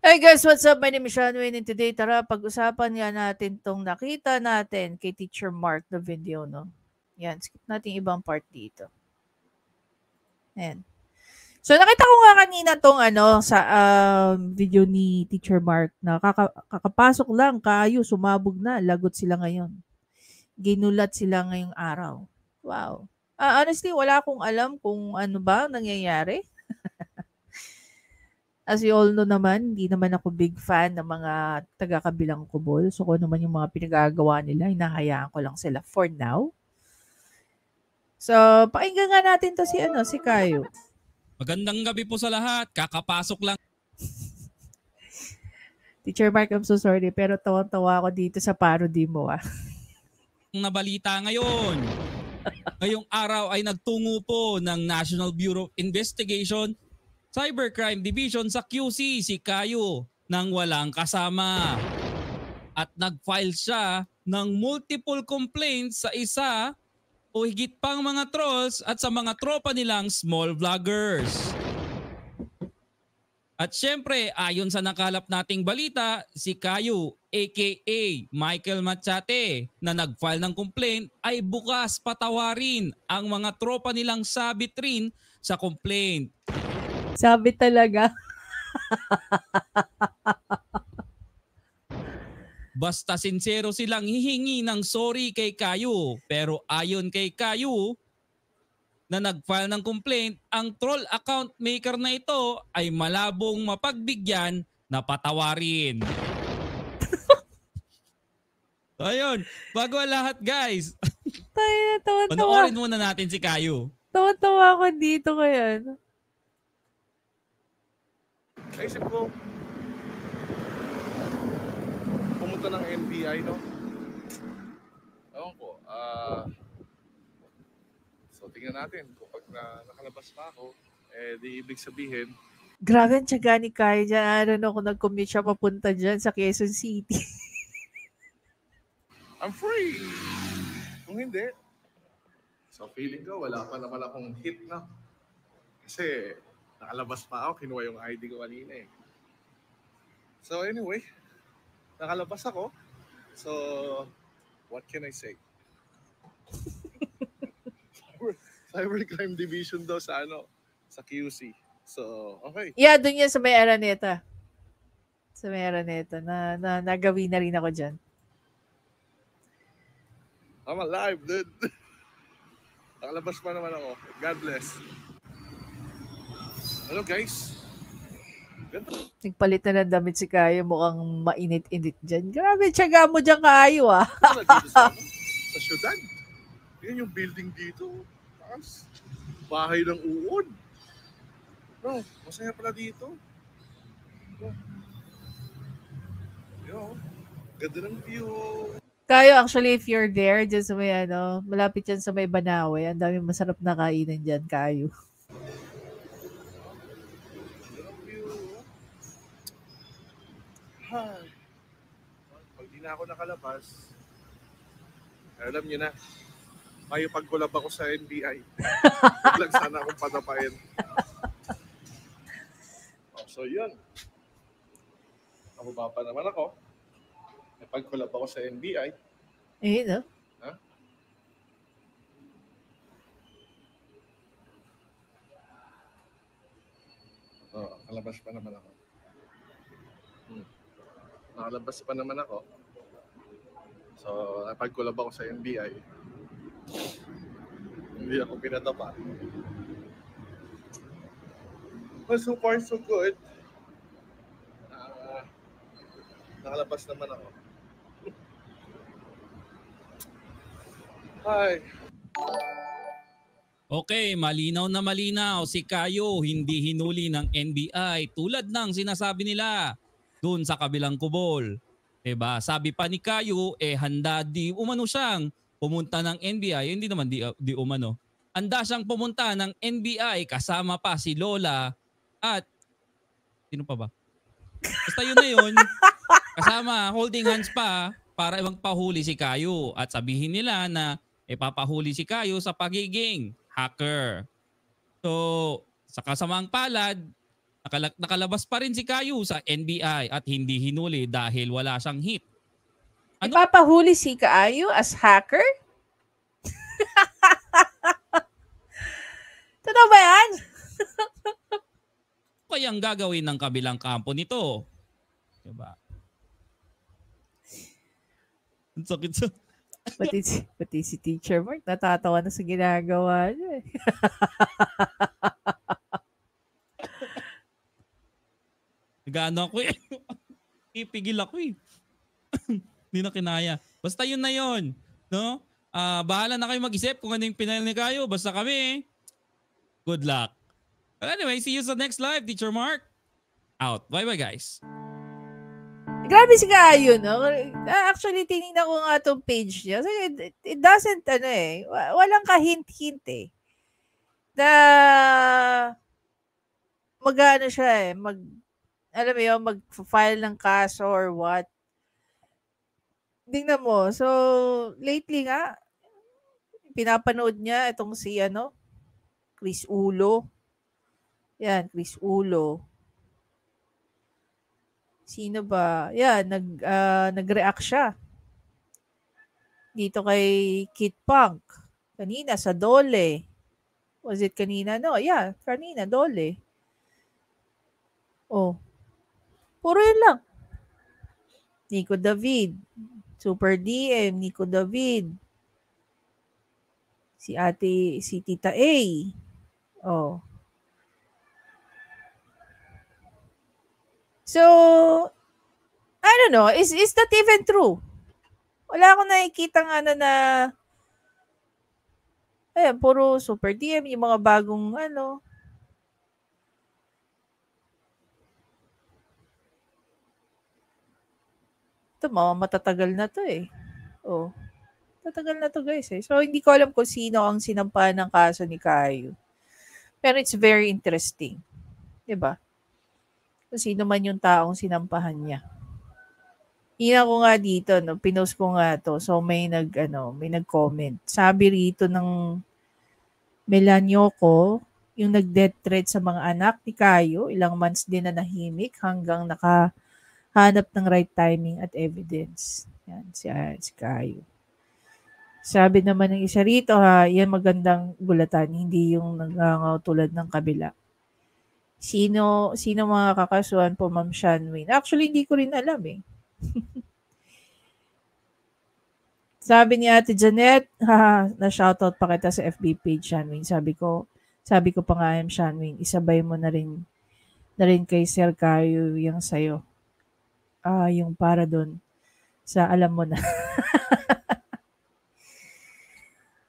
Hey guys, what's up? My name is Sean Wayne and today tara pag-usapan nga natin tong nakita natin kay Teacher Mark na video, no? Yan, skip natin ibang part dito. Ayan. So nakita ko nga kanina tong sa video ni Teacher Mark na kakapasok lang, kayo sumabog na, lagot sila ngayon. Ginulat sila ngayong araw. Wow. Honestly, wala akong alam kung ano ba nangyayari. As you all know naman, hindi naman ako big fan ng mga taga-kabilang kubol. So, kung ano naman yung mga pinagagawa nila, hinahayaan ko lang sila for now. So, pakinggan nga natin to si Kayo. Magandang gabi po sa lahat. Kakapasok lang Teacher Mark, I'm so sorry, pero tawang-tawa ako dito sa parody mo, na balita ngayon. Ngayong araw ay nagtungo po ng National Bureau of Investigation Cybercrime Division sa QC si Kayo nang walang kasama. At nag-file siya ng multiple complaints sa isa o higit pang mga trolls at sa mga tropa nilang small vloggers. At syempre, ayon sa nakalap nating balita, si Kayo aka Michael Machate na nag-file ng complaint ay bukas patawarin ang mga tropa nilang sabit rin sa complaint. Sabi talaga. Basta sincero silang hihingi ng sorry kay Kayo. Pero ayon kay Kayo na nag-file ng complaint, ang troll account maker na ito ay malabong mapagbigyan na patawarin. So ayun, bago ang lahat guys, Tawa-tawa. panoorin muna natin si Kayo. Tawa-tawa ako dito kaya. Naisip ko, pumunta ng NBI, no? Ewan ko, so tingnan natin kung pag nakalabas pa ako, di ibig sabihin. Grabe ang tiyaga ni Kayo dyan. I don't know kung nag-commute siya papunta dyan sa Quezon City. I'm free! Kung hindi, so feeling ko, wala pa naman akong hit na. Kasi, nakalabas pa ako, kinuha yung ID ko kanina eh. So anyway, nakalabas ako. So, what can I say? Cybercrime Division daw sa sa QC. So, okay. Yeah, dun yan sa may Araneta. Sa may Araneta. Na nagawin na rin ako dyan. I'm alive, dude. Nakalabas pa naman ako. God bless. Hello, guys. Nagpalit na ng damit si Kayo. Mukhang mainit-init dyan. Grabe, tiyaga mo dyan, Kayo, Dito sa syudad. Yan yung building dito. Taas. Bahay ng uod. No, masaya pala dito. Yo, ganda ng view. Kayo, actually, if you're there, dyan sa may malapit dyan sa may Banawe, ang daming masarap na kainan dyan, Kayo. Pag di na ako nakalabas, alam niyo na, may pag-collab ako sa NBI. Huwag lang sana akong patapain. So yun. Nababa pa naman ako. May pag-collab ako sa NBI. Eh, no? Ha? Nakalabas pa naman ako. Nakalabas pa naman ako. So, napag-collab ako sa NBI. Hindi ako pinatapa. Well, so far, so good. Nakalabas naman ako. Hi. Okay, malinaw na malinaw si Kayo hindi hinuli ng NBI tulad ng sinasabi nila doon sa kabilang kubol. Diba? Sabi pa ni Kayo, handa di umano siyang pumunta ng NBI. Hindi naman di umano. Handa siyang pumunta ng NBI kasama pa si Lola at sino pa ba? Basta yun na yun. Kasama, holding hands pa para magpahuli si Kayo at sabihin nila na papahuli si Kayo sa pagiging hacker. So, sa kasamang palad, nakalabas pa rin si Kayo sa NBI at hindi hinuli dahil wala siyang hit. Ano? Ipapahuli si Kaayo as hacker? Totoo ba yan? Kayang gagawin ng kabilang kampo nito? Diba? Ang sakit sa... Pati si Teacher Mark, natatawa na sa ginagawa niya. Nag-ano ako eh. Ipigil ako eh. Hindi na kinaya. Basta yun na yun. No? Bahala na kayo mag-isip kung ano yung pinail ni Kayo. Basta kami, good luck. But anyway, see you sa next live, Teacher Mark. Out. Bye-bye, guys. Grabe si Kayo, no? Actually, tinignan ko nga itong page niya. So, it doesn't, walang kahint-hint eh. Na, mag-ano siya alam mo yun, mag-file ng kaso or what. Tingnan mo. So, lately nga, pinapanood niya itong si, Chris Ulo. Yan, Chris Ulo. Sino ba? Yan, nag-react siya. Dito kay Kid Punk. Kanina sa Dole. Was it kanina? No, yeah, kanina, Dole. Oh. Puro yun lang. Nico David. Super DM, Nico David. Si Tita A. Oh. So, I don't know. Is that even true? Wala akong nakikita na ayan, puro super DM, yung mga bagong ito, matatagal na to eh. Oh. Tatagal na to guys eh. So, hindi ko alam kung sino ang sinampahan ng kaso ni Kayo. Pero it's very interesting. Diba? Kung sino man yung taong sinampahan niya. Hina ko nga dito, no, pinost ko nga to. So may nag-comment. Sabi rito ng Melanyoko, yung nag-death threat sa mga anak ni Kayo, ilang months din na nahimik hanggang nakahanap ng right timing at evidence. Yan, si Kayo. Sabi naman ng isa rito, yan magandang bulatan, hindi yung nangangaw tulad ng kabila. Sino mga kakasuhan po, Ma'am Shanwin? Actually, hindi ko rin alam eh. Sabi ni Ate Janet, na-shoutout pa kita sa FB page, Shanwin. Sabi ko pa nga, Shanwin, isabay mo na rin kay Sir Kayo yung sayo. Yung para doon sa alam mo na.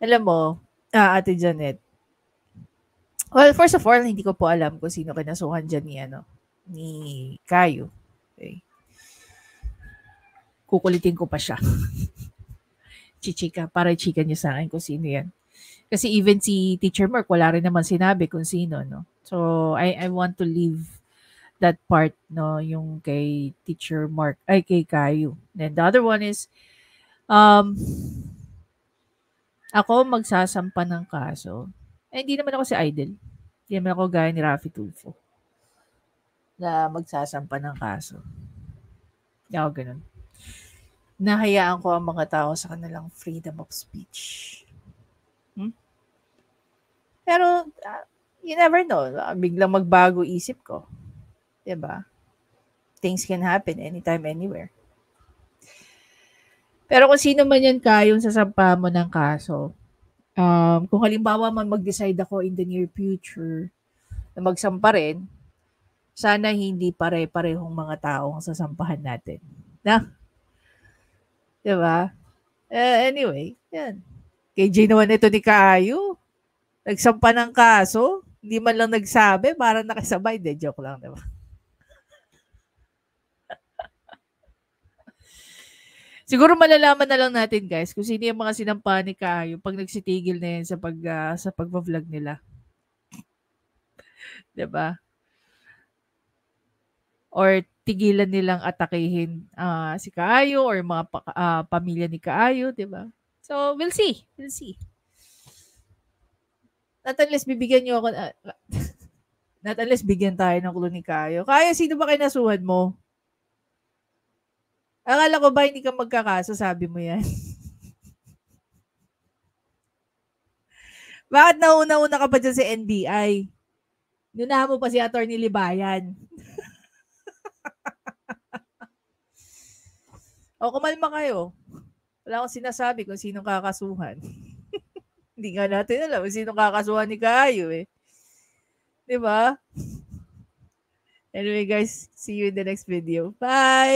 Alam mo, Ate Janet, well, first of all, hindi ko po alam kung sino kinasuhan dyan ni Kayo. Okay. Kukulitin ko pa siya. Chichika, para chika niya sa akin kung sino yan. Kasi even si Teacher Mark, wala rin naman sinabi kung sino, no? So, I want to leave that part, no, yung kay Teacher Mark, kay Kayo. Then the other one is, ako magsasampa ng kaso. Hindi naman ako si Idol. Hindi naman ako gaya ni Raffy Tulfo na magsasampa ng kaso. Hindi ako ganun. Nahayaan ko ang mga tao sa kanilang freedom of speech. Pero, you never know. Biglang magbago isip ko. Diba? Things can happen anytime, anywhere. Pero kung sino man yan Kayong sasampa mo ng kaso, kung halimbawa man mag-decide ako in the near future na magsampa rin, sana hindi pare-parehong mga tao ang sasampahan natin. Na? Diba? Anyway, yan. KJ naman ito ni Kayo. Nagsampa ng kaso, hindi man lang nagsabi, parang nakisabay. De, joke lang, diba? Siguro malalaman na lang natin guys kung sino yung mga sinampahan ni Kayo pag nagsitigil na yan sa pag-vlog nila. Diba? Or tigilan nilang atakihin si Kayo or mga pamilya ni Kayo, diba? So, we'll see. At least bibigyan niyo ako Not unless bigyan tayo ng clue ni Kayo. Kayo, sino ba kinasuhan mo? Akala ko ba hindi ka magkakaso, sabi mo yan? Bakit nauna-una ka pa dyan sa NBI? Nunahan mo pa si Atty. Libayan. O, kumalma kayo. Wala akong sinasabi kung sino kakasuhan. Hindi nga natin alam kung sino kakasuhan ni Kayo eh. Diba? Anyway guys, see you in the next video. Bye!